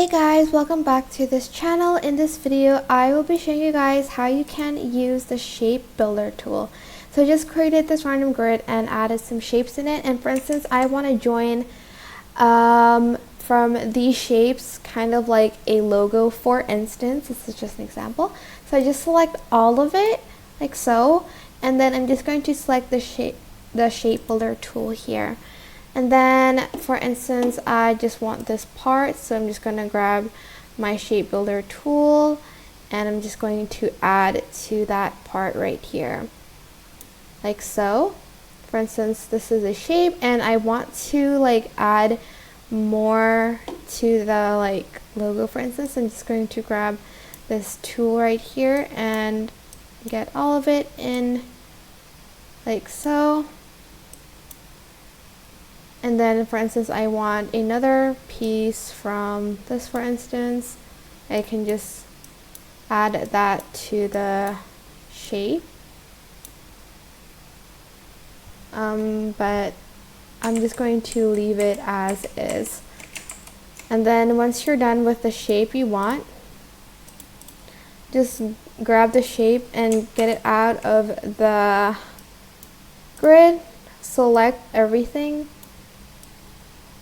Hey guys, welcome back to this channel. In this video, I will be showing you guys how you can use the shape builder tool. So I just created this random grid and added some shapes in it. And for instance, I want to join from these shapes kind of like a logo, for instance. This is just an example. So I just select all of it like so, and then I'm just going to select the shape builder tool here. And then, for instance, I just want this part, so I'm just going to grab my shape builder tool and I'm just going to add to that part right here, like so. For instance, this is a shape and I want to like add more to the logo. For instance, I'm just going to grab this tool right here and get all of it in like so. And then, for instance, I want another piece from this, for instance. I can just add that to the shape. But I'm just going to leave it as is. And then once you're done with the shape you want, just grab the shape and get it out of the grid, select everything,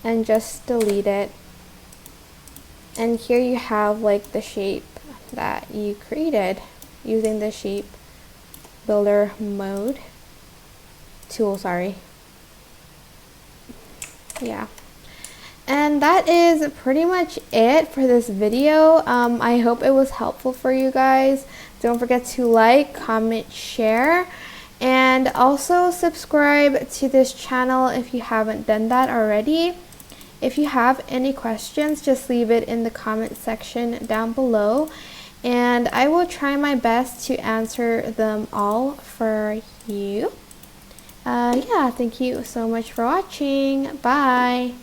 and just delete it. And here you have like the shape that you created using the shape builder mode tool, yeah. And that is pretty much it for this video. I hope it was helpful for you guys. Don't forget to like, comment, share, and also subscribe to this channel if you haven't done that already. If you have any questions, just leave it in the comment section down below, and I will try my best to answer them all for you. Yeah, thank you so much for watching. Bye.